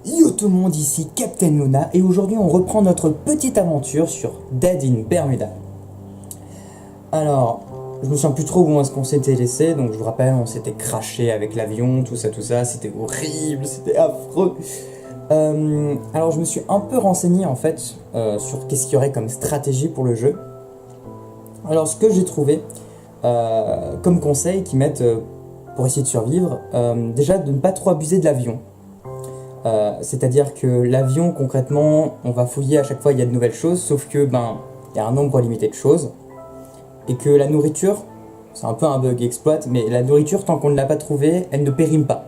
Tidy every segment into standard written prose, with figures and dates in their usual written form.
Yo tout le monde, ici Captain Luna et aujourd'hui on reprend notre petite aventure sur Dead in Bermuda. Alors, je me souviens plus trop où est-ce qu'on s'était laissé, donc je vous rappelle, on s'était craché avec l'avion, tout ça, c'était horrible, c'était affreux. Alors je me suis un peu renseigné en fait sur qu'est-ce qu'il y aurait comme stratégie pour le jeu. Alors ce que j'ai trouvé comme conseil qu'ils mettent pour essayer de survivre, déjà de ne pas trop abuser de l'avion. C'est-à-dire que l'avion, concrètement, on va fouiller à chaque fois, il y a de nouvelles choses, sauf que, il y a un nombre limité de choses. Et que la nourriture, c'est un peu un bug exploit, mais la nourriture, tant qu'on ne l'a pas trouvée, elle ne périme pas.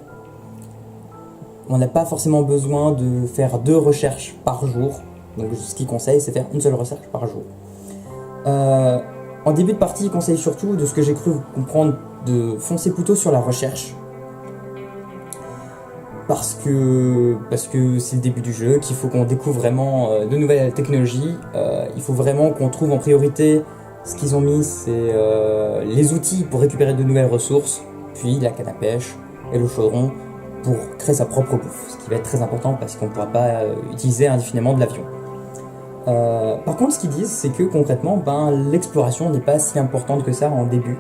On n'a pas forcément besoin de faire 2 recherches par jour. Donc ce qu'il conseille, c'est faire une seule recherche par jour. En début de partie, il conseille surtout, de ce que j'ai cru comprendre, de foncer plutôt sur la recherche. Parce que c'est le début du jeu, qu'il faut qu'on découvre vraiment de nouvelles technologies. Il faut vraiment qu'on trouve en priorité ce qu'ils ont mis, c'est les outils pour récupérer de nouvelles ressources, puis la canne à pêche et le chaudron pour créer sa propre bouffe, ce qui va être très important parce qu'on ne pourra pas utiliser indéfiniment de l'avion. Par contre, ce qu'ils disent, c'est que concrètement, l'exploration n'est pas si importante que ça en début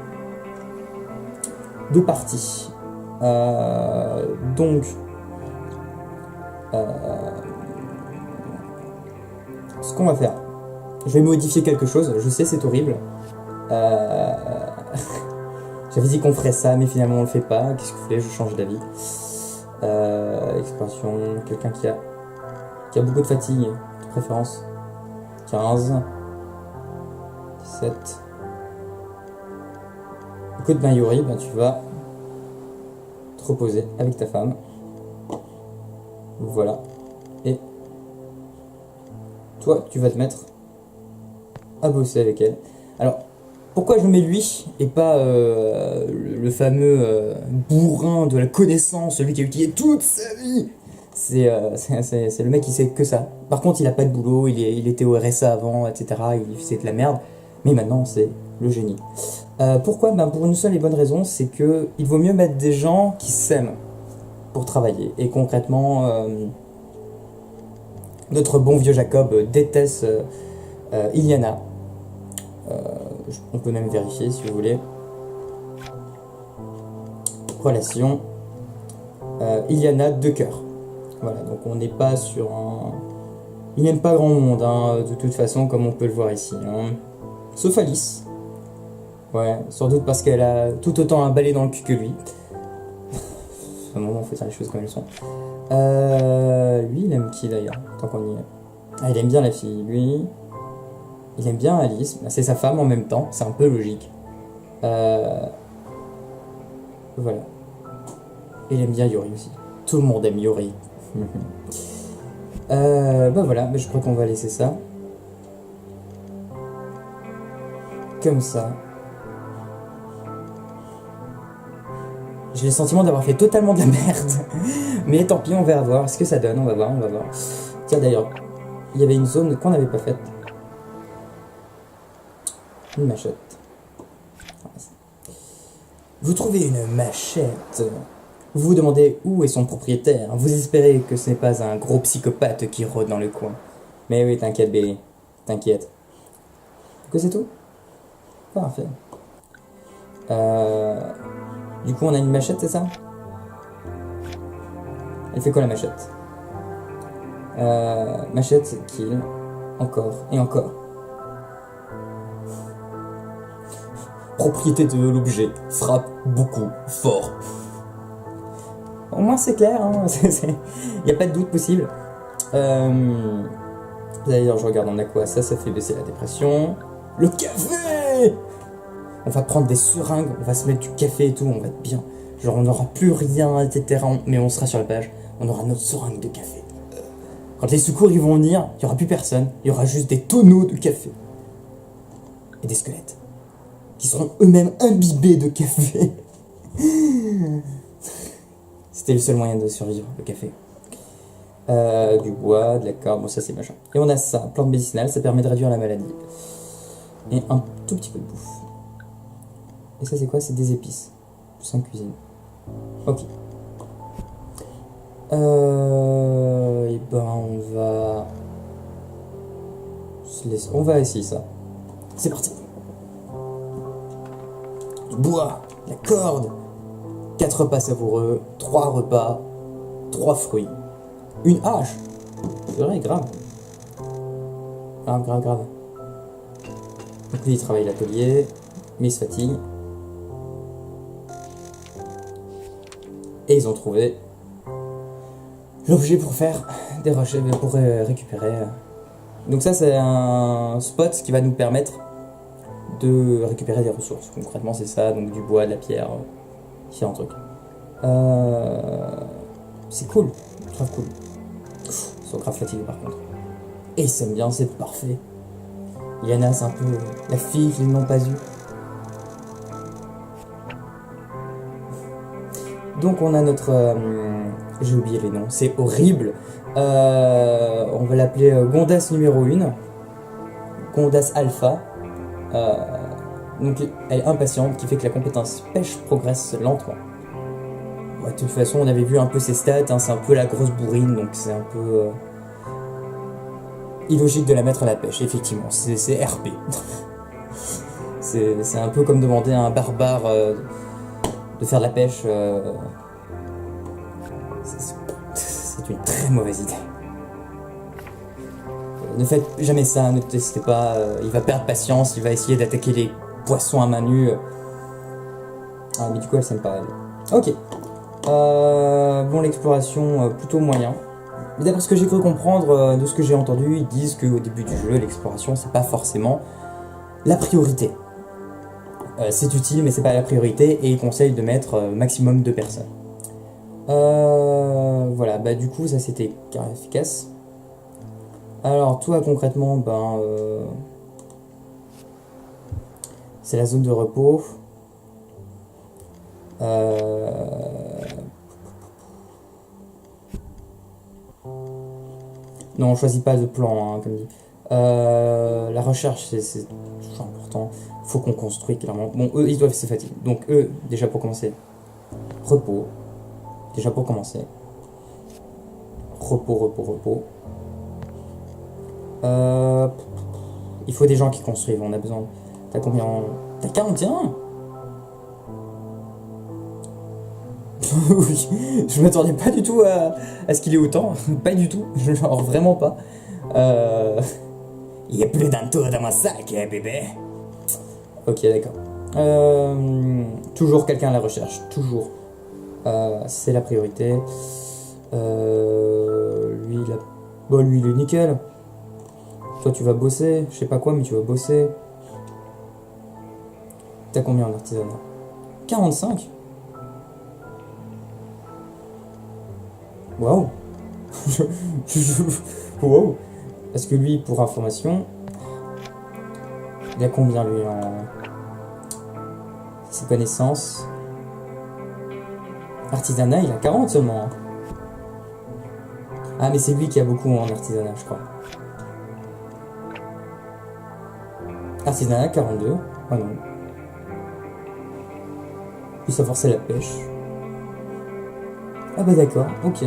de partie. Donc, ce qu'on va faire, je vais modifier quelque chose, je sais c'est horrible. J'avais dit qu'on ferait ça, mais finalement on le fait pas. Qu'est-ce que vous voulez, je change d'avis. Exploration, quelqu'un qui a beaucoup de fatigue, de préférence. 15, 17. Écoute, Yuri, tu vas te reposer avec ta femme. Voilà. Et toi, tu vas te mettre à bosser avec elle. Alors, pourquoi je mets lui et pas le fameux bourrin de la connaissance, celui qui a utilisé toute sa vie? C'est le mec qui sait que ça. Par contre, il a pas de boulot, il était au RSA avant, etc. Il faisait de la merde. Mais maintenant, c'est le génie. Pourquoi? Pour une seule et bonne raison, c'est que il vaut mieux mettre des gens qui s'aiment pour travailler. Et concrètement, notre bon vieux Jacob déteste Iliana. On peut même vérifier si vous voulez. Relation. Iliana de cœur. Voilà, donc on n'est pas sur un... Il n'aime pas grand monde, de toute façon, comme on peut le voir ici. Sauf Alice. Ouais, sans doute parce qu'elle a tout autant un balai dans le cul que lui. À un moment, il faut dire les choses comme elles sont. Lui, il aime qui d'ailleurs, tant qu'on y est? Ah, il aime bien la fille, lui. Il aime bien Alice, c'est sa femme en même temps, c'est un peu logique. Voilà. Il aime bien Yuri aussi. Tout le monde aime Yuri. Voilà, je crois qu'on va laisser ça. Comme ça. J'ai le sentiment d'avoir fait totalement de la merde. Mais tant pis, on va voir ce que ça donne, on va voir. Tiens d'ailleurs, il y avait une zone qu'on n'avait pas faite. Une machette. Vous trouvez une machette. Vous vous demandez où est son propriétaire. Vous espérez que ce n'est pas un gros psychopathe qui rôde dans le coin. Mais oui, t'inquiète, Billy. T'inquiète. Que c'est tout? Parfait. Du coup, on a une machette, c'est ça? Elle fait quoi la machette? Machette, kill. Encore et encore. Propriété de l'objet. Frappe beaucoup, fort. Au moins c'est clair, il n'y a pas de doute possible. D'ailleurs, je regarde, on a quoi? Ça fait baisser la dépression. Le café! On va prendre des seringues, on va se mettre du café et tout, on va être bien. Genre on n'aura plus rien, etc. Mais on sera sur la page, on aura notre seringue de café. Quand les secours ils vont venir, il n'y aura plus personne, il y aura juste des tonneaux de café. Et des squelettes. Qui seront eux-mêmes imbibés de café. C'était le seul moyen de survivre, le café. Du bois, de la corde, bon ça c'est machin. Et on a ça, plante médicinale, ça permet de réduire la maladie. Et un tout petit peu de bouffe. Et ça c'est quoi? C'est des épices. Plus en cuisine. Ok. On va essayer ça. C'est parti. Du bois, la corde, 4 repas savoureux, 3 repas, 3 fruits, une hache. C'est vrai, grave. Grave. Donc lui, il travaille à l'atelier, mais il se fatigue. Et ils ont trouvé l'objet pour faire des recherches, pour récupérer. Donc ça, c'est un spot qui va nous permettre de récupérer des ressources. Concrètement, c'est ça, donc du bois, de la pierre, différents trucs. C'est cool, grave cool. Ils sont grave fatigués par contre. Et ils s'aiment bien, c'est parfait. Yana, c'est un peu la fille qu'ils n'ont pas eue. Donc on a notre... j'ai oublié les noms, c'est horrible. On va l'appeler Gondas numéro 1. Gondas Alpha. Donc elle est impatiente, qui fait que la compétence pêche progresse lentement. Ouais, de toute façon, on avait vu un peu ses stats, hein, c'est un peu la grosse bourrine, donc c'est un peu illogique de la mettre à la pêche, effectivement, c'est RP. c'est un peu comme demander à un barbare de faire de la pêche. C'est une très mauvaise idée. Ne faites jamais ça, ne testez pas, il va perdre patience, il va essayer d'attaquer les poissons à main nue. Ah mais du coup elle s'aime pas elle. Ok. Bon, l'exploration plutôt moyen. Mais d'après ce que j'ai cru comprendre, de ce que j'ai entendu, ils disent qu'au début du jeu, l'exploration c'est pas forcément la priorité. C'est utile mais c'est pas la priorité et ils conseillent de mettre maximum 2 personnes. Voilà, bah du coup ça c'était carrément efficace. Alors toi concrètement, c'est la zone de repos. Non, on choisit pas de plan, hein, comme dit. La recherche, c'est toujours important. Faut qu'on construise clairement. Bon, eux, ils doivent se fatiguer. Donc eux, déjà pour commencer, repos. Déjà pour commencer. Repos. Il faut des gens qui construisent, on a besoin. T'as combien? T'as 41? Oui, je m'attendais pas du tout à ce qu'il ait autant. Pas du tout, genre vraiment pas. Il y a plus d'un tour dans mon sac, bébé. Ok, d'accord. Toujours quelqu'un à la recherche, toujours. C'est la priorité. Lui, lui, il est nickel. Toi, tu vas bosser. Je sais pas quoi, mais tu vas bosser. T'as combien en artisanat? 45. Waouh. Waouh. Parce que lui, pour information, il a combien lui en ses connaissances? Artisanat, il a 40 seulement. Hein. Ah, mais c'est lui qui a beaucoup en artisanat, je crois. Artisanat, 42. Ah non. Puis ça forçait la pêche. Ah bah d'accord, ok.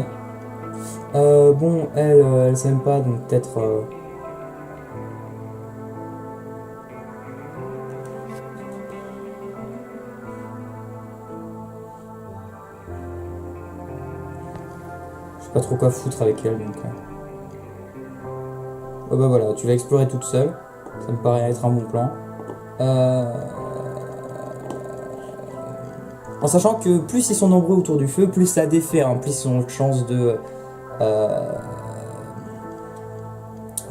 Bon, elle s'aime pas, donc peut-être... Je sais pas trop quoi foutre avec elle, donc... Oh bah voilà, tu vas explorer toute seule. Ça me paraît être un bon plan. En sachant que plus ils sont nombreux autour du feu, plus ça défait, hein, plus ils ont de chance de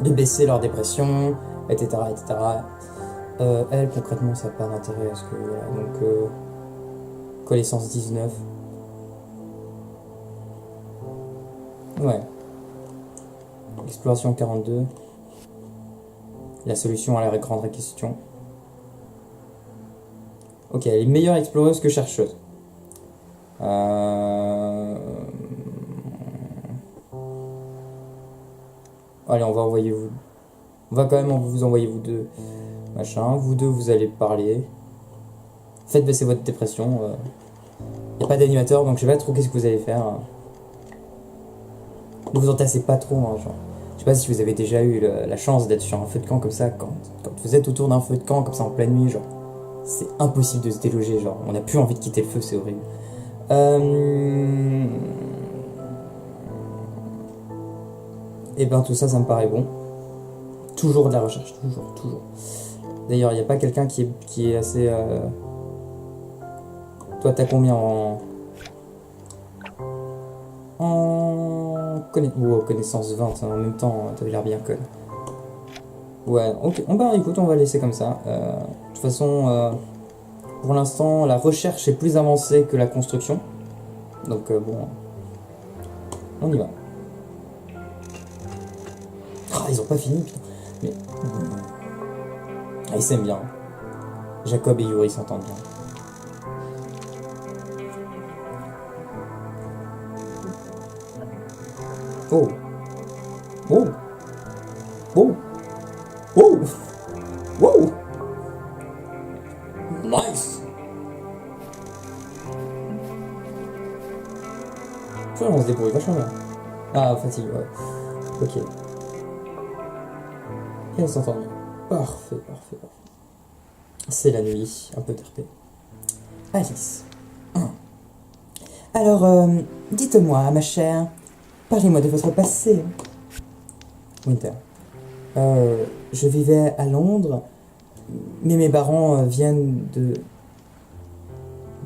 baisser leur dépression, etc. Elle, concrètement, ça n'a pas d'intérêt parce que voilà, donc connaissance 19. Ouais. Exploration 42. La solution à la grande question. Ok, elle est meilleure exploreuse que chercheuse. Allez, on va envoyer vous. On va quand même vous envoyer vous deux. Machin. Vous deux, vous allez parler. Faites baisser votre dépression. Y a pas d'animateur, donc je sais pas trop qu'est-ce que vous allez faire. Ne vous entassez pas trop, hein, genre. sais pas si vous avez déjà eu la chance d'être sur un feu de camp comme ça, quand vous êtes autour d'un feu de camp comme ça en pleine nuit, genre, c'est impossible de se déloger, genre, on n'a plus envie de quitter le feu, c'est horrible. Et ben tout ça, ça me paraît bon. Toujours de la recherche, toujours, toujours. D'ailleurs, il n'y a pas quelqu'un qui est assez... Toi, t'as combien connaissance 20, hein, en même temps, t'avais l'air bien con. Ouais, ok, bah écoute, on va laisser comme ça. De toute façon, pour l'instant, la recherche est plus avancée que la construction. Donc bon, on y va. Ah, ils ont pas fini, putain. Mais... Ah, ils s'aiment bien. Jacob et Yuri s'entendent bien. Oh. Oh. Oh. Oh. Oh. Nice. On se débrouille vachement bien. Ah, fatigue, ouais. Ok. Et on s'entend bien. Parfait, parfait, parfait. C'est la nuit, un peu terpé. Alice. Alors, dites-moi, ma chère, parlez-moi de votre passé. Winter. Je vivais à Londres, mais mes parents viennent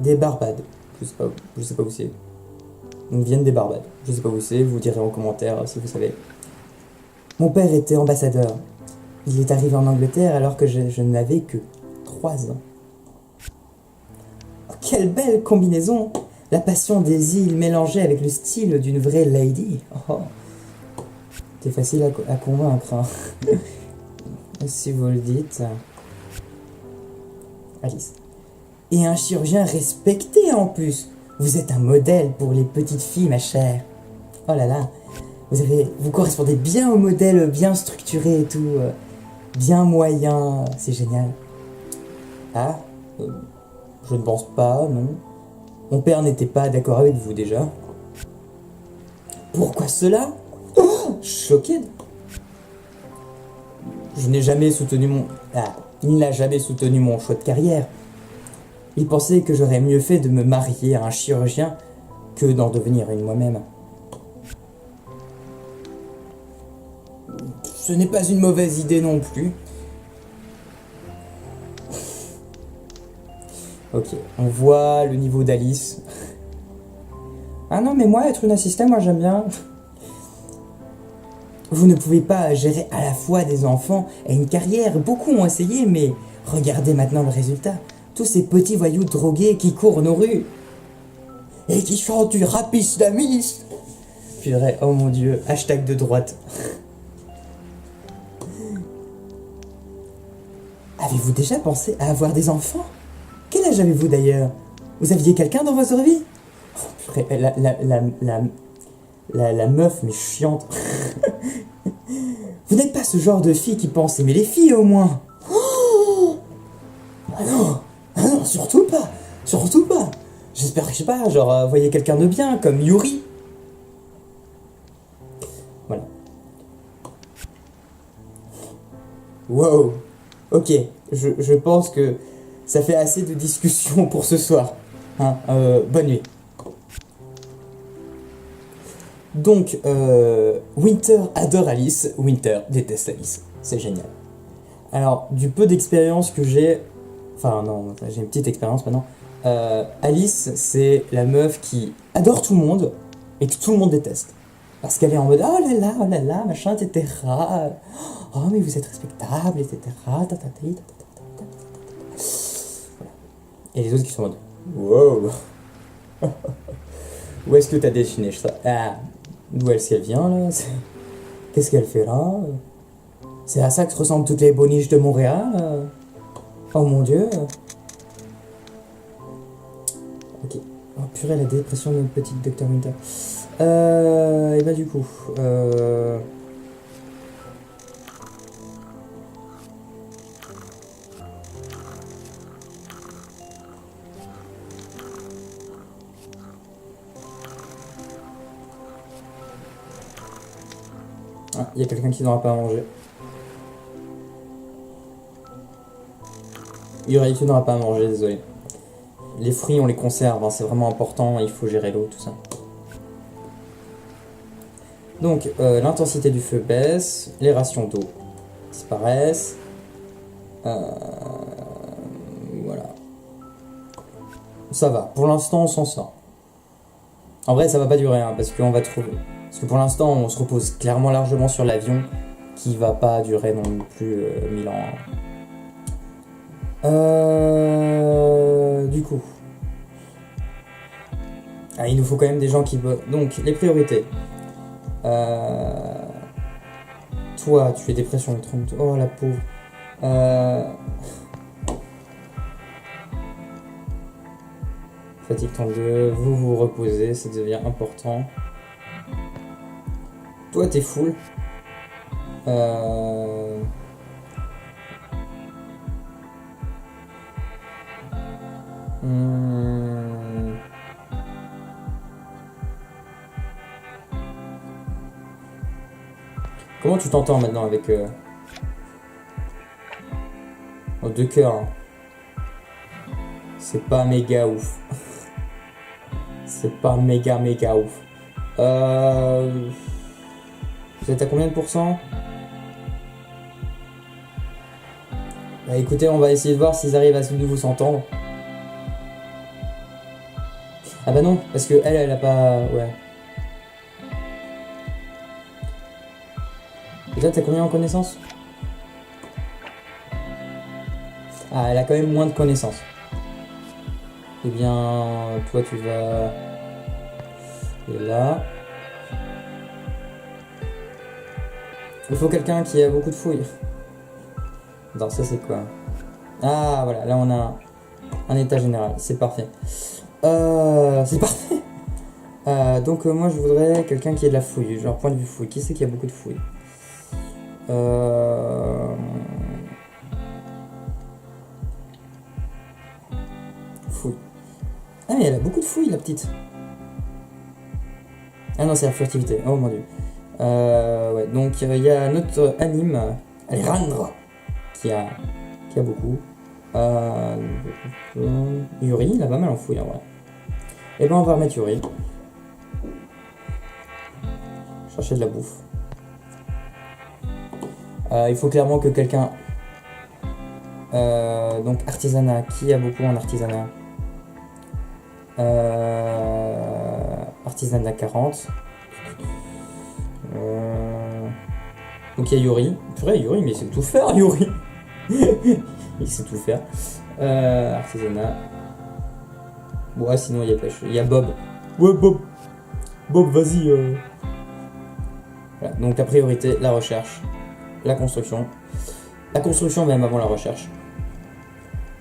des Barbades. Je sais pas où c'est. Ils viennent des Barbades. Je sais pas où c'est, vous direz en commentaire si vous savez. Mon père était ambassadeur. Il est arrivé en Angleterre alors que je n'avais que 3 ans. Oh, quelle belle combinaison! La passion des îles mélangée avec le style d'une vraie lady. Oh. C'est facile à convaincre, hein. Si vous le dites. Alice. Et un chirurgien respecté en plus. Vous êtes un modèle pour les petites filles, ma chère. Oh là là. Vous correspondez bien au modèle bien structuré et tout. Bien moyen. C'est génial. Ah, je ne pense pas, non. Mon père n'était pas d'accord avec vous déjà. Pourquoi cela? Oh, choqué. Je n'ai jamais soutenu mon... Ah, il n'a jamais soutenu mon choix de carrière. Il pensait que j'aurais mieux fait de me marier à un chirurgien que d'en devenir une moi-même. Ce n'est pas une mauvaise idée non plus. Ok, on voit le niveau d'Alice. Ah non, mais moi, être une assistante, moi j'aime bien. Vous ne pouvez pas gérer à la fois des enfants et une carrière. Beaucoup ont essayé, mais regardez maintenant le résultat. Tous ces petits voyous drogués qui courent nos rues. Et qui chantent du rap islamiste. Purée, oh mon dieu, hashtag de droite. Avez-vous déjà pensé à avoir des enfants? Quel âge avez-vous d'ailleurs? Vous aviez quelqu'un dans votre vie? Oh, purée, la meuf, mais chiante. Vous n'êtes pas ce genre de fille qui pense aimer les filles, au moins. Oh, ah non, surtout pas. Surtout pas. J'espère que, je sais pas, genre, voyez quelqu'un de bien, comme Yuri. Voilà. Wow. Ok, je pense que ça fait assez de discussion pour ce soir. Hein, bonne nuit. Donc, Winter adore Alice, Winter déteste Alice. C'est génial. Alors, du peu d'expérience que j'ai... Enfin, non, j'ai une petite expérience maintenant. Alice, c'est la meuf qui adore tout le monde et que tout le monde déteste. Parce qu'elle est en mode oh là là, machin, etc. Oh, mais vous êtes respectable, etc. Voilà. Et les autres qui sont en mode wow. Où est-ce que t'as dessiné ça? Ah, d'où est-ce qu'elle vient là? Qu'est-ce qu'elle fait là? C'est à ça que se ressemblent toutes les boniches de Montréal? Oh mon dieu. Ok. Oh purée, la dépression de notre petite Dr. Winter. Et bah du coup... Ah, il y a quelqu'un qui n'aura pas à manger. Yuri, tu n'auras pas à manger, désolé. Les fruits, on les conserve, hein, c'est vraiment important, il faut gérer l'eau, tout ça. Donc, l'intensité du feu baisse, les rations d'eau disparaissent. Voilà. Ça va, pour l'instant, on s'en sort. En vrai, ça va pas durer, hein, parce qu'on va trouver. Parce que pour l'instant, on se repose clairement largement sur l'avion, qui va pas durer non plus 1000 ans. Du coup. Ah, il nous faut quand même des gens qui bossent. Donc, les priorités. Toi, tu es dépression 30. Oh la pauvre. Fatigue 32. Vous vous reposez, ça devient important. Toi, t'es full. Comment tu t'entends maintenant avec oh, deux cœurs, hein. C'est pas méga ouf. C'est pas méga ouf. Vous êtes à combien de pourcents? Bah écoutez, on va essayer de voir s'ils arrivent à de nouveau s'entendre. Ah bah non, parce que elle a pas... Ouais. Et toi, t'as combien en connaissances? Ah, elle a quand même moins de connaissances. Eh bien, toi, tu vas... Et là... Il faut quelqu'un qui a beaucoup de fouilles. Non, ça c'est quoi? Ah, voilà, là on a un état général. C'est parfait. C'est parfait. Donc moi je voudrais quelqu'un qui ait de la fouille, genre point de vue fouille. Qui c'est qui a beaucoup de fouille? Fouille. Ah mais elle a beaucoup de fouille la petite. Ah non, c'est la furtivité. Oh mon dieu. Ouais, donc il y a notre anime, Alejandra, qui a beaucoup. Yuri, il a pas mal en fouille en vrai. Et ben on va remettre Yuri. Chercher de la bouffe. Il faut clairement que quelqu'un... donc artisanat, qui a beaucoup en artisanat? Artisanat 40. Donc il y a Yuri. Purée, Yuri, mais il sait tout faire, Yuri. Il sait tout faire. Artisanat. Ouais, sinon il y a pêche. Il y a Bob. Ouais, Bob. Bob, vas-y. Voilà. Donc la priorité, la recherche, la construction. La construction même avant la recherche.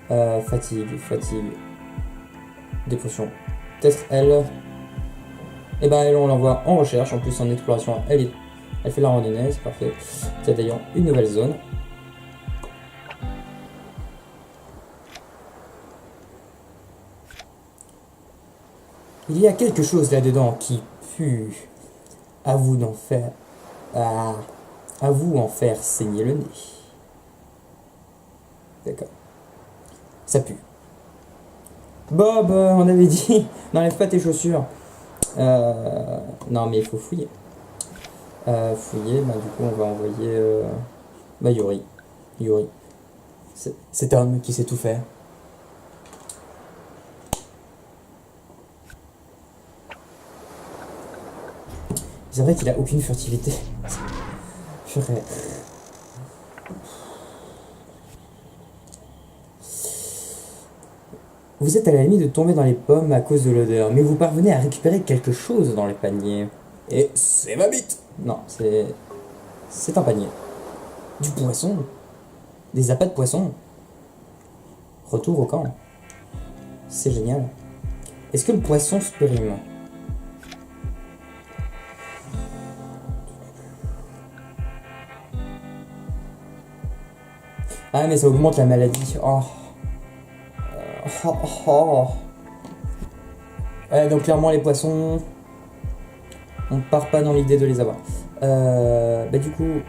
Fatigue. Dépression. Peut-être elle. Et ben elle, on l'envoie en recherche. En plus en exploration, elle fait la randonnée, c'est parfait. Il y a d'ailleurs une nouvelle zone. Il y a quelque chose là-dedans qui pue. À vous d'en faire. À vous en faire saigner le nez. D'accord. Ça pue. Bob, on avait dit, n'enlève pas tes chaussures. Non, mais il faut fouiller. Fouiller, bah du coup on va envoyer Yuri. Cet homme qui sait tout faire. C'est vrai qu'il a aucune furtivité. Purée. Vous êtes à la limite de tomber dans les pommes à cause de l'odeur, mais vous parvenez à récupérer quelque chose dans les paniers. Et c'est ma bite! Non, c'est un panier. Du poisson. Des appâts de poisson. Retour au camp. C'est génial. Est-ce que le poisson se périme? Ah mais ça augmente la maladie. Donc clairement les poissons, on part pas dans l'idée de les avoir. Du coup...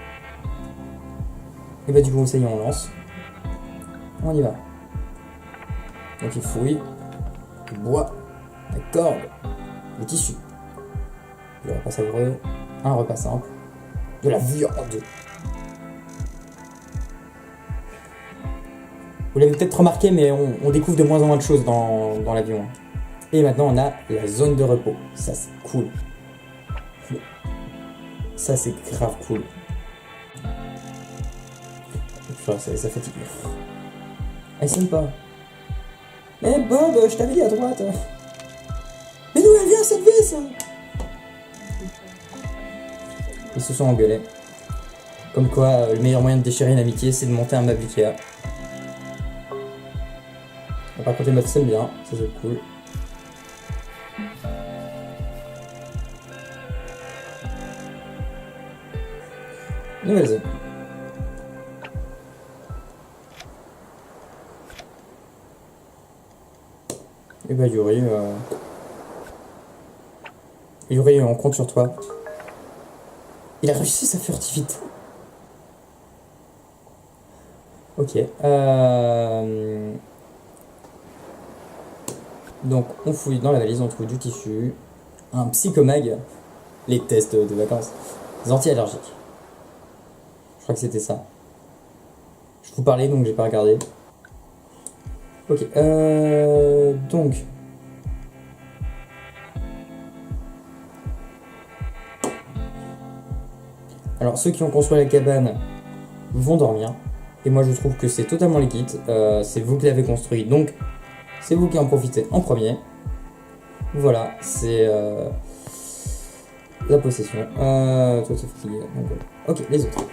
Et bah du coup, ça y est, on lance. On y va. Donc il fouille, le bois, la corde, le tissu. Le repas savoureux, un repas simple, de la viande. Vous l'avez peut-être remarqué, mais on découvre de moins en moins de choses dans l'avion. Et maintenant, on a la zone de repos. Ça, c'est cool. Ça, c'est grave cool. Ça fatigue. Essaye pas. Mais Bob, je t'avais dit à droite. Mais d'où elle vient cette vis? Ils se sont engueulés. Comme quoi, le meilleur moyen de déchirer une amitié, c'est de monter un meuble Ikea. Par contre, les meufs s'aiment bien, ça c'est cool. Nouvelle zone. Et bah Yuri, on compte sur toi. Il a réussi sa furtivité. Ok. Donc on fouille dans la valise, on trouve du tissu, un psychomag, les tests de vacances, des anti-allergiques. Je crois que c'était ça. Je vous parlais donc j'ai pas regardé. Ok, donc... Alors ceux qui ont construit la cabane vont dormir. Et moi je trouve que c'est totalement liquide. C'est vous qui l'avez construit, donc c'est vous qui en profitez en premier. Voilà, c'est la possession. Toi tu es fatigué. Donc, voilà. Ok, les autres.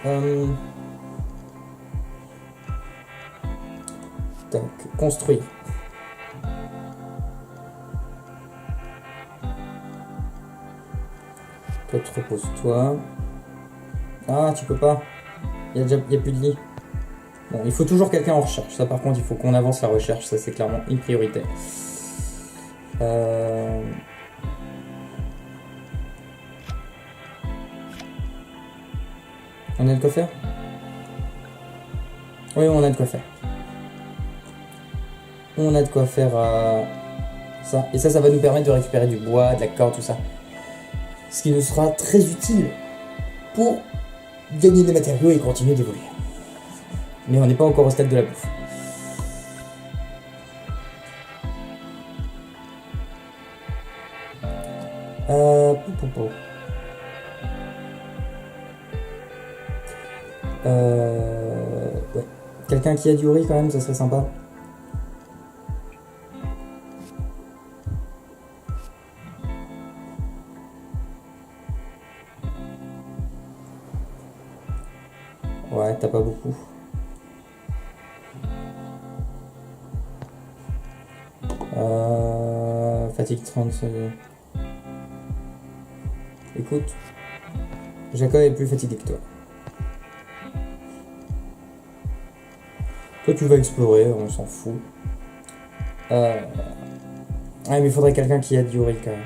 Tac, construire. Toi tu reposes-toi. Ah, tu peux pas. Il y a plus de lit. Bon, il faut toujours quelqu'un en recherche. Ça, par contre, il faut qu'on avance la recherche. Ça, c'est clairement une priorité. On a de quoi faire? Oui, on a de quoi faire. On a de quoi faire ça. Et ça va nous permettre de récupérer du bois, de la corde, tout ça. Ce qui nous sera très utile pour gagner des matériaux et continuer d'évoluer. Mais on n'est pas encore au stade de la bouffe. Ouais. Quelqu'un qui a du riz quand même, ça serait sympa. Ouais, t'as pas beaucoup. Fatigue 30 secondes. Écoute, Jacob est plus fatigué que toi. Toi, tu vas explorer, on s'en fout. Ouais, mais il faudrait quelqu'un qui aide Yuri quand même.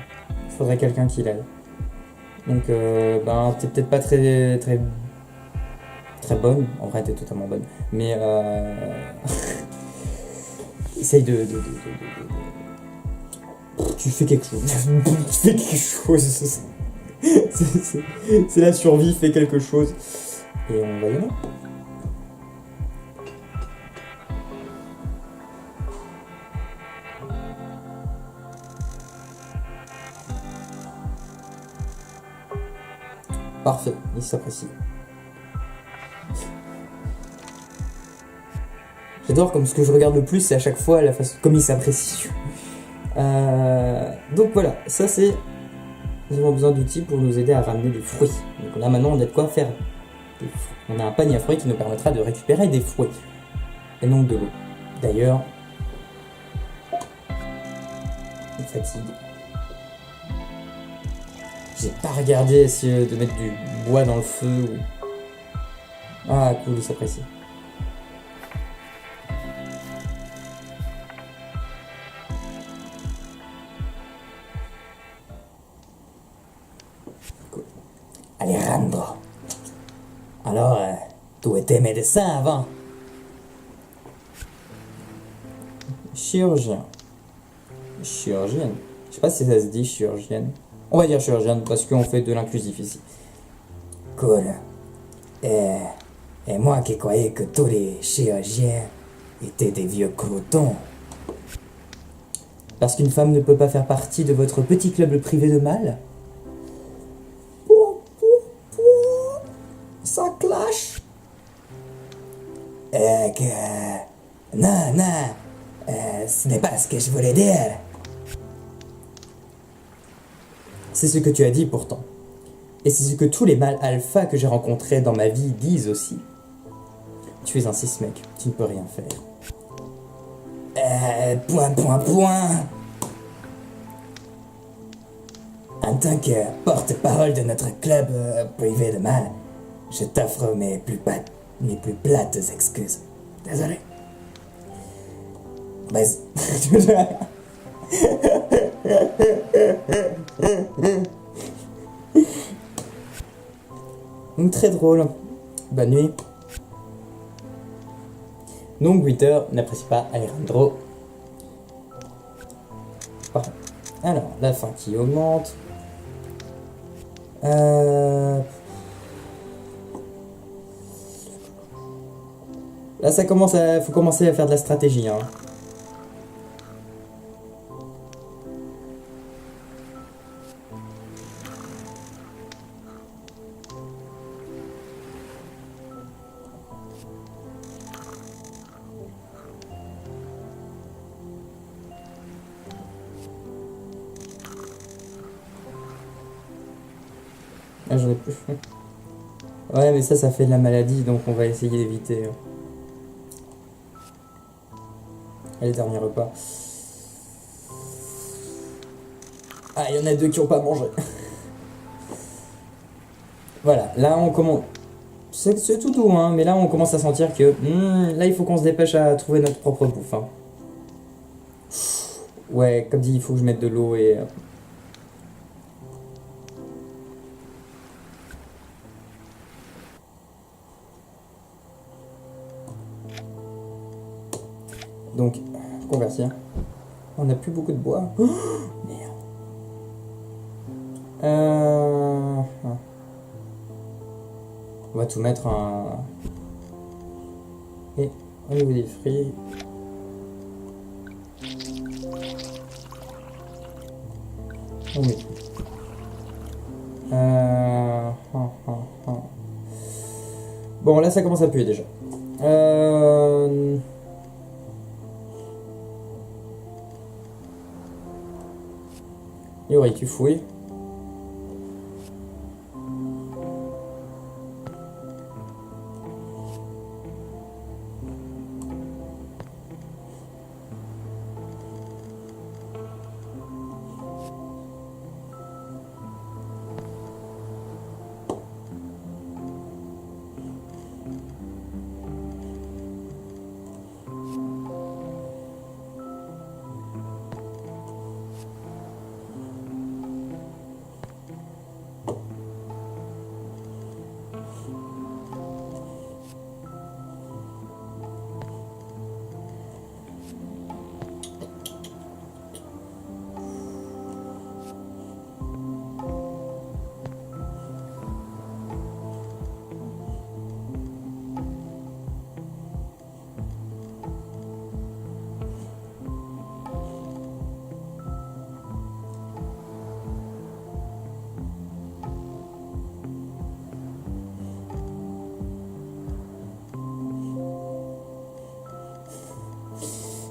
Il faudrait quelqu'un qui l'aide. Donc, t'es peut-être pas très bonne. En vrai, t'es totalement bonne. Mais, essaye de... Tu fais quelque chose. Tu fais quelque chose. C'est la survie, fais quelque chose. Et on va y aller. Parfait, il s'apprécie. J'adore comme ce que je regarde le plus, c'est à chaque fois la façon comme il s'apprécie. Donc voilà, ça c'est... Nous avons besoin d'outils pour nous aider à ramener des fruits. Donc là maintenant on a de quoi faire des fruits. On a un panier à fruits qui nous permettra de récupérer des fruits. Et non de l'eau. D'ailleurs... Il fatigue. J'ai pas regardé essayer de mettre du bois dans le feu ou... Ah cool, il s'apprécie. Cool. Alejandro. Alors, tu étais médecin avant? Chirurgien. Chirurgienne. Je sais pas si ça se dit chirurgienne. On va dire chirurgienne parce qu'on fait de l'inclusif ici. Cool. Et, et moi qui croyais que tous les chirurgiens étaient des vieux croutons. Parce qu'une femme ne peut pas faire partie de votre petit club privé de mâles? Ça clash. Non, non, ce n'est pas ce que je voulais dire. C'est ce que tu as dit pourtant. Et c'est ce que tous les mâles alpha que j'ai rencontrés dans ma vie disent aussi. Tu es un cis mec, tu ne peux rien faire. Point. En tant que porte-parole de notre club privé de mâles, je t'offre mes plus plates excuses. Désolé. Vas-y. Très drôle. Bonne nuit. Donc Twitter n'apprécie pas Alejandro. Pardon. Alors, la fin qui augmente. Là, ça commence à... faut commencer à faire de la stratégie, hein. Ah, j'en ai plus. Ouais, mais ça fait de la maladie, donc on va essayer d'éviter. Allez, dernier repas. Ah, il y en a deux qui n'ont pas mangé. Voilà, là on commence... C'est tout doux, hein, mais là on commence à sentir que... là, il faut qu'on se dépêche à trouver notre propre bouffe. Hein. Ouais, comme dit, il faut que je mette de l'eau et... Donc, convertir. On n'a plus beaucoup de bois. Oh, merde. On va tout mettre en... Et au niveau des fruits... On met tout. Bon, là ça commence à puer déjà. Yori, tu fouilles.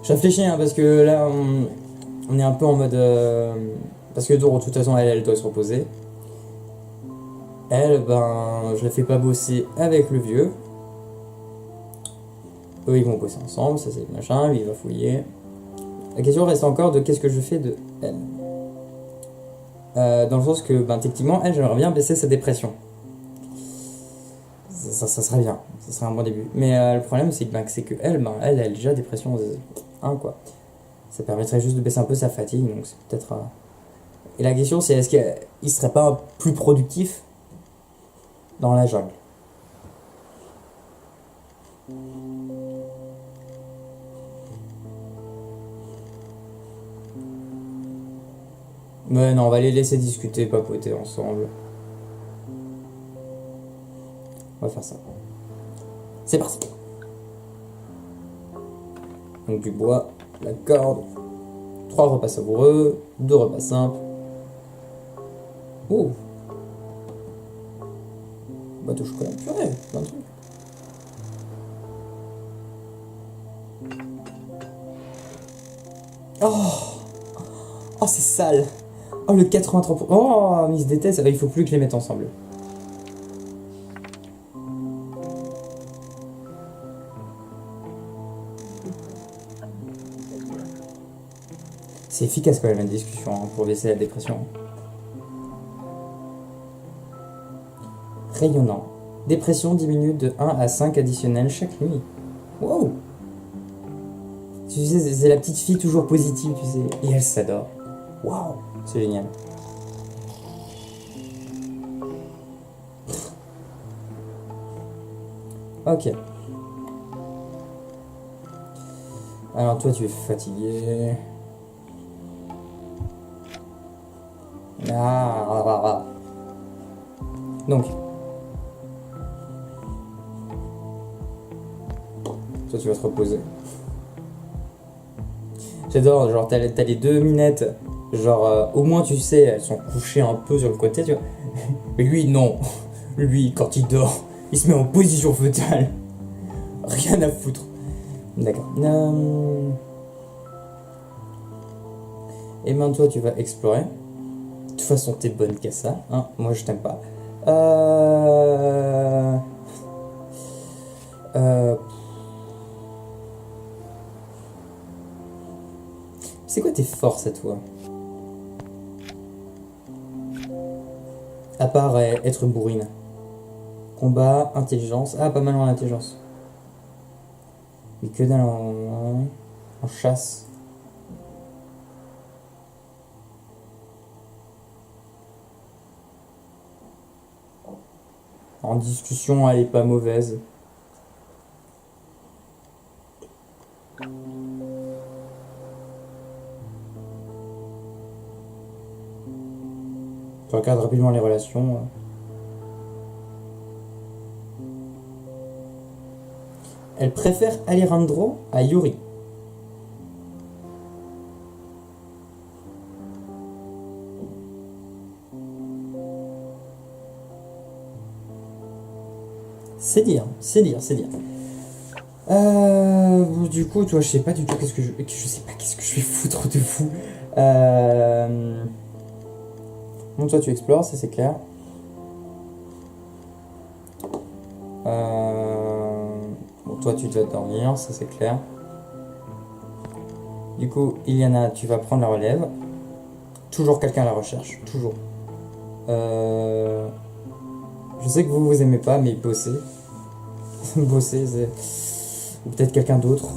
Je réfléchis, hein, parce que là, on est un peu en mode... parce que de toute façon, elle doit se reposer. Elle, je la fais pas bosser avec le vieux. Eux, ils vont bosser ensemble, ça c'est machin, lui il va fouiller. La question reste encore de qu'est-ce que je fais de elle. Dans le sens que, techniquement, elle, j'aimerais bien baisser sa dépression. Ça serait bien, ça serait un bon début. Mais le problème, c'est que elle a déjà dépression 1, quoi. Ça permettrait juste de baisser un peu sa fatigue, donc c'est peut-être... Et la question, c'est est-ce qu'il serait pas plus productif dans la jungle? Mais non, on va les laisser discuter, papoter ensemble. On va faire ça. C'est parti. Donc du bois, la corde, 3 repas savoureux, 2 repas simples. Oh, bateau au chocolat, purée, plein de trucs. Oh, oh c'est sale. Oh le 83%. Oh, mais ils se détestent, il faut plus que je les mette ensemble. C'est efficace quand même la discussion hein, pour baisser la dépression. Rayonnant. Dépression diminue de 1 à 5 additionnels chaque nuit. Wow. Tu sais, c'est la petite fille toujours positive, tu sais. Et elle s'adore. Waouh, c'est génial. Ok. Alors toi tu es fatigué. Ah. Donc. Toi tu vas te reposer. J'adore, genre t'as les deux minettes. Genre au moins tu sais, elles sont couchées un peu sur le côté, tu vois. Mais lui non. Lui quand il dort, il se met en position fœtale. Rien à foutre. D'accord. Et maintenant toi tu vas explorer. De toute façon t'es bonne qu'à ça, hein. Moi je t'aime pas. C'est quoi tes forces à toi? À part être bourrine. Combat, intelligence. Ah, pas mal en intelligence. Mais que dalle en chasse. En discussion, elle est pas mauvaise. Tu regardes rapidement les relations. Elle préfère Alejandro à Yuri. C'est dire, c'est dire, c'est dire. Du coup, toi, je sais pas du tout qu'est-ce que je sais pas qu'est-ce que je vais foutre de fou. Bon, toi, tu explores, ça c'est clair. Bon, toi, tu dois dormir, ça c'est clair. Du coup, Iliana, tu vas prendre la relève. Toujours quelqu'un à la recherche, toujours. Je sais que vous aimez pas, mais bosser. Bosser, c'est. Ou peut-être quelqu'un d'autre.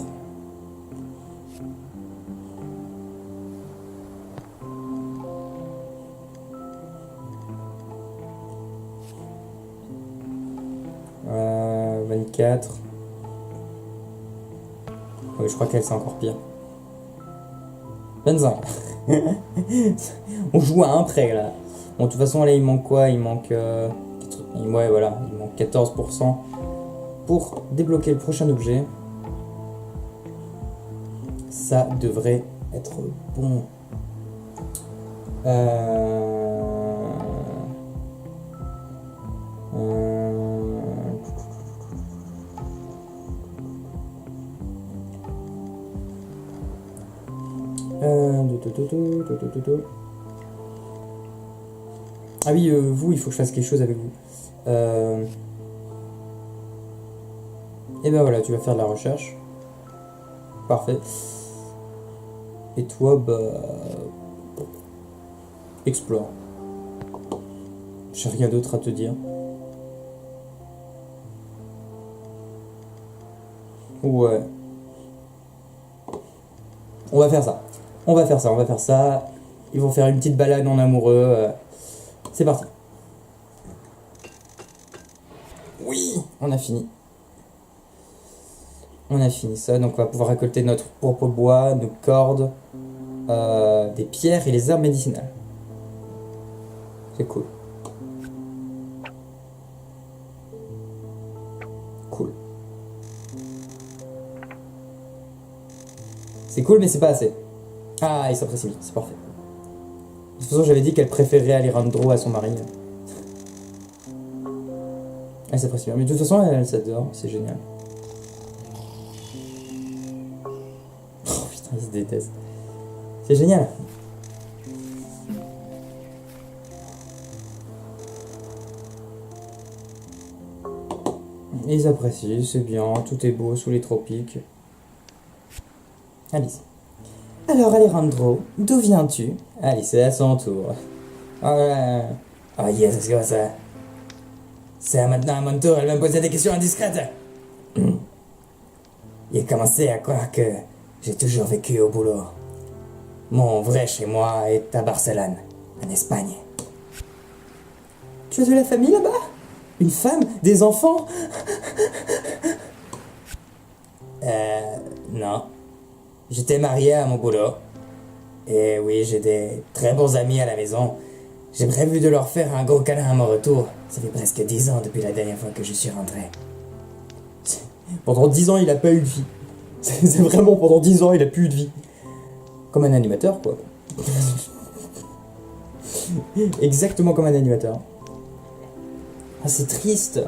Euh, 24. Oui, je crois qu'elle c'est encore pire. 25. On joue à un près là. Bon, de toute façon, là il manque quoi? Il manque. Ouais, voilà, il manque 14% pour débloquer le prochain objet. Ça devrait être bon. Ah oui, vous, il faut que je fasse quelque chose avec vous. Et ben voilà, tu vas faire de la recherche. Parfait. Et toi, bah. Explore. J'ai rien d'autre à te dire. Ouais. On va faire ça. On va faire ça, on va faire ça. Ils vont faire une petite balade en amoureux. C'est parti. Oui, on a fini. On a fini ça, donc on va pouvoir récolter notre propre bois, nos cordes, des pierres et les herbes médicinales. C'est cool. Cool. C'est cool, mais c'est pas assez. Ah, il s'apprécie vite, c'est parfait. De toute façon, j'avais dit qu'elle préférait Alejandro à son mari. Elle s'apprécie bien, mais de toute façon, elle s'adore, c'est génial. Oh putain, ils se détestent. C'est génial. Ils apprécient, c'est bien, tout est beau sous les tropiques. Alice. Alors Alejandro, d'où viens-tu? Alice, c'est à son tour. Ah yes, c'est quoi ça? C'est maintenant à mon tour, elle me posait des questions indiscrètes. J'ai commencé à croire que j'ai toujours vécu au boulot. Mon vrai chez moi est à Barcelone, en Espagne. Tu as de la famille là-bas? Une femme? Des enfants? Non. J'étais marié à mon boulot. Et oui, j'ai des très bons amis à la maison. J'ai prévu de leur faire un gros câlin à mon retour. Ça fait presque 10 ans depuis la dernière fois que je suis rentré. Pendant 10 ans, il a pas eu de vie. C'est vraiment pendant 10 ans, il a plus eu de vie. Comme un animateur, quoi. Exactement comme un animateur. Ah, c'est triste.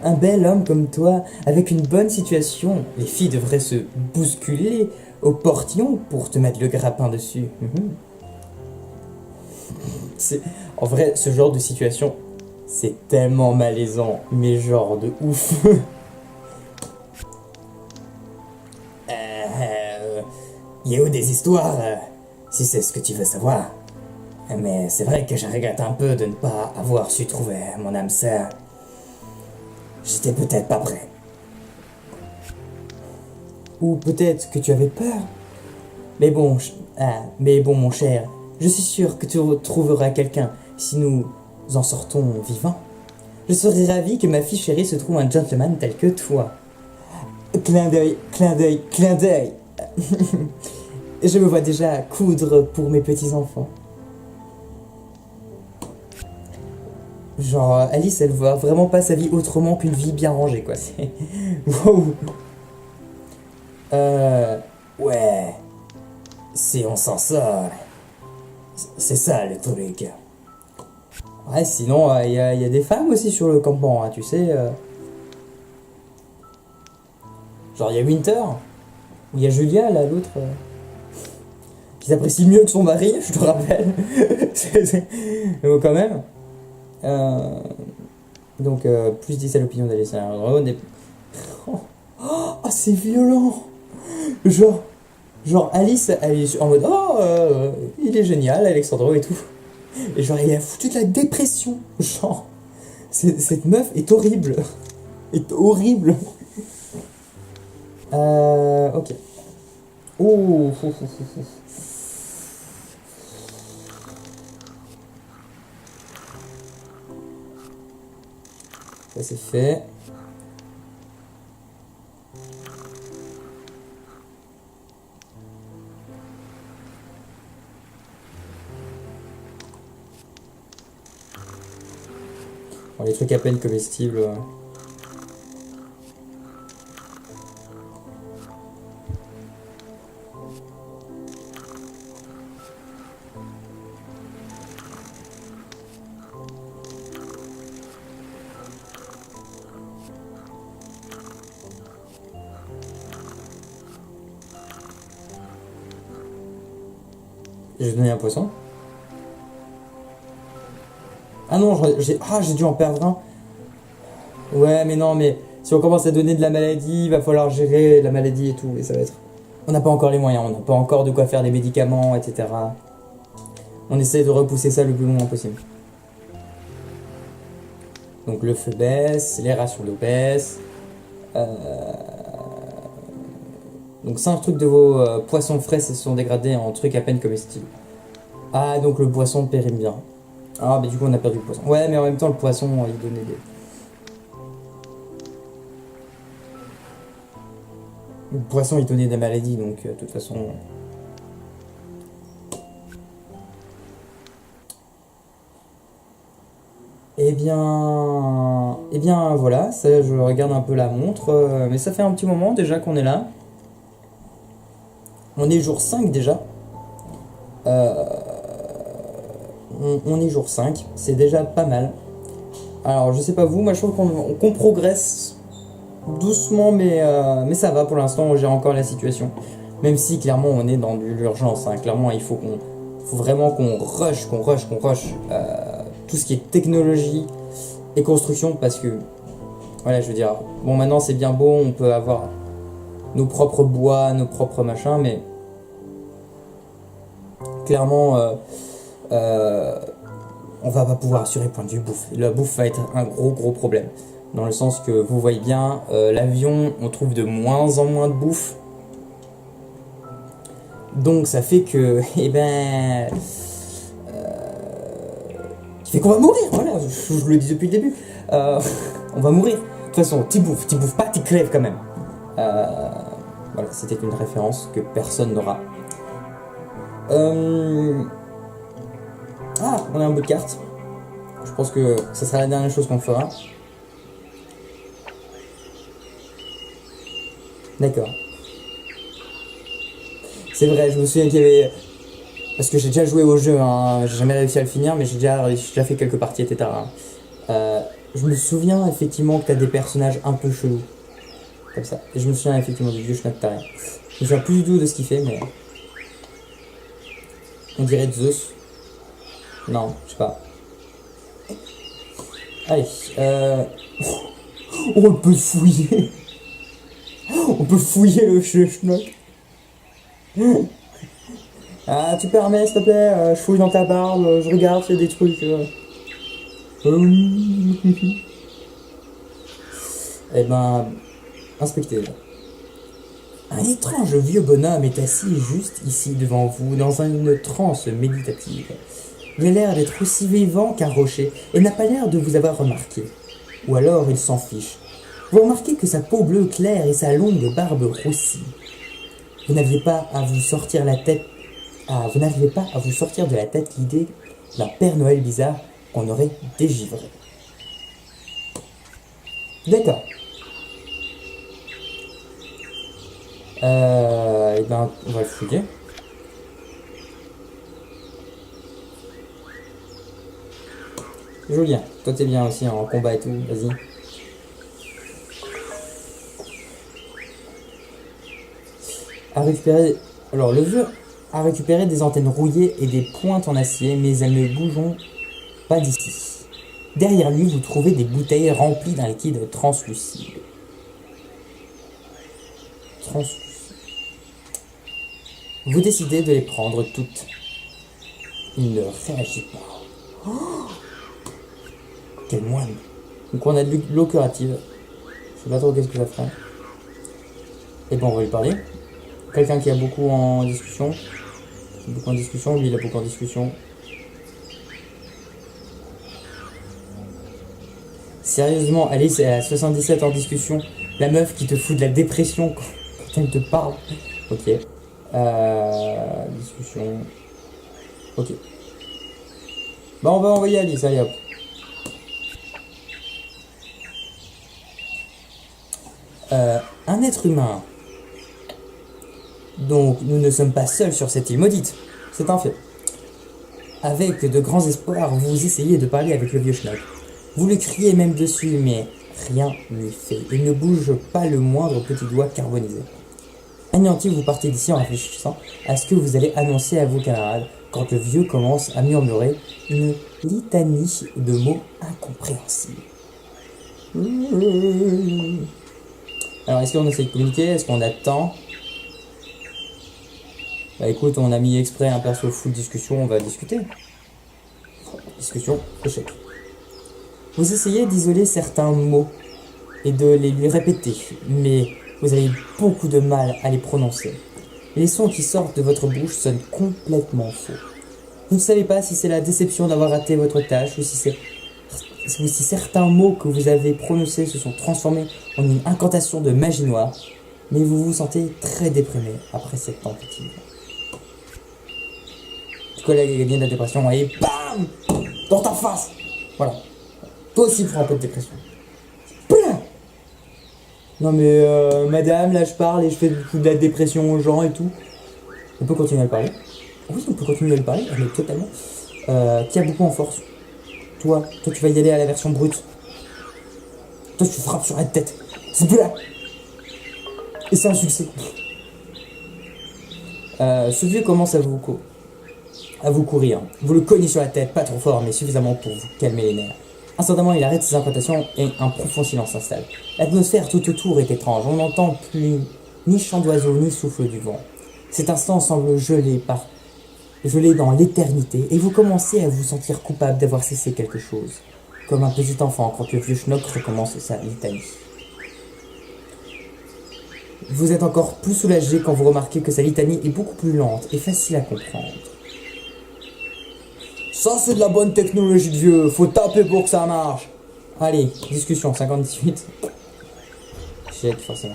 Un bel homme comme toi, avec une bonne situation. Les filles devraient se bousculer au portillon pour te mettre le grappin dessus. C'est... En vrai, ce genre de situation, c'est tellement malaisant, mais genre de ouf. Il y a eu des histoires, si c'est ce que tu veux savoir. Mais c'est vrai que je regrette un peu de ne pas avoir su trouver mon âme sœur. J'étais peut-être pas prêt. Ou peut-être que tu avais peur. Mais bon, mon cher, je suis sûr que tu retrouveras quelqu'un si nous en sortons vivants. Je serais ravi que ma fille chérie se trouve un gentleman tel que toi. Clin d'œil, clin d'œil, clin d'œil. Je me vois déjà coudre pour mes petits-enfants. Genre, Alice, elle voit vraiment pas sa vie autrement qu'une vie bien rangée, quoi. C'est... Wow. Ouais. Si on s'en sort... C'est ça, le truc. Ouais, sinon, y a des femmes aussi sur le campement, hein, tu sais. Genre, il y a Winter, ou il y a Julia, là, l'autre... qui s'apprécie mieux que son mari, je te rappelle. Mais quand même. Donc, plus 10 à l'opinion d'Alessandro. Oh, c'est violent! Genre Alice, elle est en mode il est génial, Alexandro et tout. Et genre, il a foutu de la dépression. Genre, cette meuf est horrible. Est horrible. Ok. Ouh. Ça c'est fait. Bon, les trucs à peine comestibles. J'ai donné un poisson. Ah non, j'ai dû en perdre un. Ouais, mais non, mais si on commence à donner de la maladie, il va falloir gérer la maladie et tout, et ça va être... On n'a pas encore les moyens, on n'a pas encore de quoi faire des médicaments, etc. On essaie de repousser ça le plus loin possible. Donc le feu baisse, les rations d'eau baissent. Donc 5 trucs de vos poissons frais se sont dégradés en trucs à peine comestibles. Ah, donc le poisson périme bien. Ah, mais du coup on a perdu le poisson. Ouais, mais en même temps le poisson, il donnait des... Le poisson, il donnait des maladies, donc de toute façon... Eh bien voilà, ça, je regarde un peu la montre, mais ça fait un petit moment déjà qu'on est là. On est jour 5 déjà. Euh, on est jour 5, c'est déjà pas mal. Alors je sais pas vous, moi je trouve qu'on progresse doucement, mais ça va pour l'instant, on gère encore la situation. Même si clairement on est dans de l'urgence, hein. Clairement il faut vraiment qu'on rush, tout ce qui est technologie et construction, parce que voilà, je veux dire, bon maintenant c'est bien beau, on peut avoir nos propres bois, nos propres machins, mais clairement on va pas pouvoir assurer point de vue bouffe. La bouffe va être un gros problème. Dans le sens que vous voyez bien, l'avion, on trouve de moins en moins de bouffe. Donc ça fait que, qui fait qu'on va mourir, voilà, je le dis depuis le début. On va mourir. De toute façon, t'y bouffes pas, t'y crèves quand même. Voilà, c'était une référence que personne n'aura. Ah, on a un bout de carte. Je pense que ça sera la dernière chose qu'on fera. D'accord. C'est vrai, je me souviens qu'il y avait... Parce que j'ai déjà joué au jeu, hein. J'ai jamais réussi à le finir, mais j'ai déjà fait quelques parties, etc. Je me souviens effectivement que t'as des personnages un peu chelous. Comme ça. Et je me souviens effectivement du vieux schnock tarien. Je me souviens plus du tout de ce qu'il fait, mais... On dirait Zeus. Non, je sais pas. Allez, Oh, on peut fouiller. On peut fouiller le schnock. Ah, tu permets, s'il te plaît, je fouille dans ta barbe, je regarde s'il y a des trucs. Eh ben, inspectez déjà. Un étrange vieux bonhomme est assis juste ici devant vous, dans une transe méditative. Il a l'air d'être aussi vivant qu'un rocher et n'a pas l'air de vous avoir remarqué. Ou alors il s'en fiche. Vous remarquez que sa peau bleue claire et sa longue barbe roussie. Vous n'aviez pas à vous sortir la tête. Ah, vous n'arrivez pas à vous sortir de la tête l'idée d'un Père Noël bizarre qu'on aurait dégivré. D'accord. Eh ben, on va le fouiller. Julien, toi t'es bien aussi en combat et tout, vas-y. À récupérer... Alors le vieux a récupéré des antennes rouillées et des pointes en acier, mais elles ne bougeront pas d'ici. Derrière lui, vous trouvez des bouteilles remplies d'un liquide translucide. Vous décidez de les prendre toutes. Il ne réagit pas. Oh, quel moine. Donc on a de l'eau curative. Je sais pas trop qu'est-ce que ça ferait. Et bon, on va lui parler. Quelqu'un qui a beaucoup en discussion. Lui il a beaucoup en discussion. Sérieusement, Alice est à 77 en discussion. La meuf qui te fout de la dépression quand elle te parle. Ok. Discussion. Ok. Bah on va envoyer Alice, allez hop. Un être humain. Donc nous ne sommes pas seuls sur cette île maudite. C'est un fait. Avec de grands espoirs, vous essayez de parler avec le vieux schnock. Vous le criez même dessus, mais rien n'y fait. Il ne bouge pas le moindre petit doigt carbonisé. Anéanti, vous partez d'ici en réfléchissant à ce que vous allez annoncer à vos camarades quand le vieux commence à murmurer une litanie de mots incompréhensibles. Alors, est-ce qu'on essaie de communiquer? Est-ce qu'on attend? Bah écoute, on a mis exprès un perso full discussion, on va discuter. Discussion, échec. Vous essayez d'isoler certains mots et de les lui répéter, mais vous avez beaucoup de mal à les prononcer. Les sons qui sortent de votre bouche sonnent complètement faux. Vous ne savez pas si c'est la déception d'avoir raté votre tâche ou si certains mots que vous avez prononcés se sont transformés en une incantation de magie noire. mais vous vous sentez très déprimé après cette tentative. Tu colles les gagnants de la dépression et BAM dans ta face. Voilà. Toi aussi, prends un peu de dépression. Blam. Non mais madame, là je parle et je fais du coup de la dépression aux gens et tout. On peut continuer à le parler. Oui, on peut continuer à le parler, mais totalement. Qui a beaucoup en force. Toi tu vas y aller à la version brute. Toi tu frappes sur la tête. C'est plus là. Et c'est un succès. Ce vieux commence à vous courir. Vous le cognez sur la tête, pas trop fort, mais suffisamment pour vous calmer les nerfs. Instantanément, il arrête ses incantations et un profond silence s'installe. L'atmosphère tout autour est étrange. On n'entend plus ni chant d'oiseaux ni souffle du vent. Cet instant semble gelé dans l'éternité, et vous commencez à vous sentir coupable d'avoir cessé quelque chose, comme un petit enfant quand le vieux schnock recommence sa litanie. Vous êtes encore plus soulagé quand vous remarquez que sa litanie est beaucoup plus lente et facile à comprendre. Ça c'est de la bonne technologie de vieux, faut taper pour que ça marche. Allez, discussion, 58. Échec, forcément.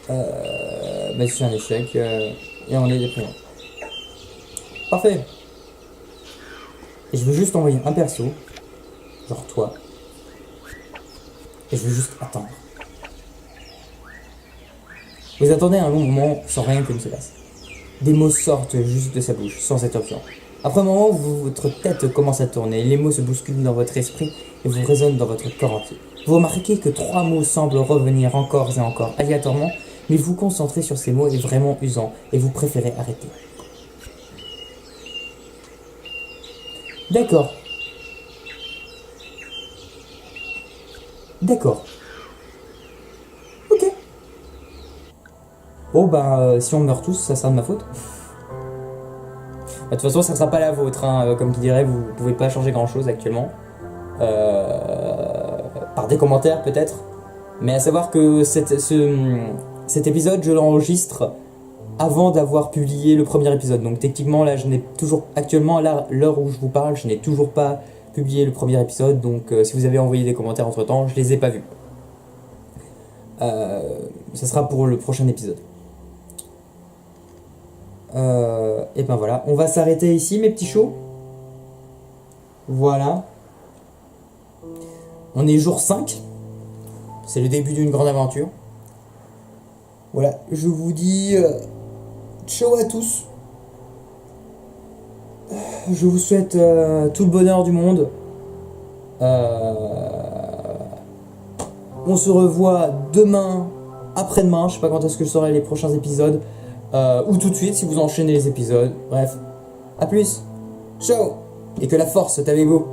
Bah c'est un échec, et on est déprimé. Parfait. Et je veux juste envoyer un perso, genre toi, et je veux juste attendre. Vous attendez un long moment sans rien que ne se passe. Des mots sortent juste de sa bouche, sans interruption. Après un moment, votre tête commence à tourner, les mots se bousculent dans votre esprit et vous résonnent dans votre corps entier. Vous remarquez que 3 mots semblent revenir encore et encore, aléatoirement, mais vous concentrez sur ces mots est vraiment usant et vous préférez arrêter. D'accord. Ok. Bon bah si on meurt tous, ça sera de ma faute. De toute façon, ça sera pas la vôtre, hein. Comme tu dirais, vous pouvez pas changer grand chose actuellement. Par des commentaires peut-être. Mais à savoir que cet épisode, je l'enregistre avant d'avoir publié le premier épisode. Donc techniquement, là, je n'ai toujours, actuellement, à l'heure où je vous parle, je n'ai toujours pas publié le premier épisode. Donc si vous avez envoyé des commentaires entre temps, je les ai pas vus. Ça sera pour le prochain épisode. Et ben voilà, on va s'arrêter ici mes petits chauds. Voilà. On est jour 5. C'est le début d'une grande aventure. Voilà, je vous dis ciao à tous. Je vous souhaite tout le bonheur du monde. On se revoit demain, après-demain. Je sais pas quand est-ce que je saurai les prochains épisodes. Ou tout de suite si vous enchaînez les épisodes. Bref, à plus. Ciao. Et que la force soit avec vous.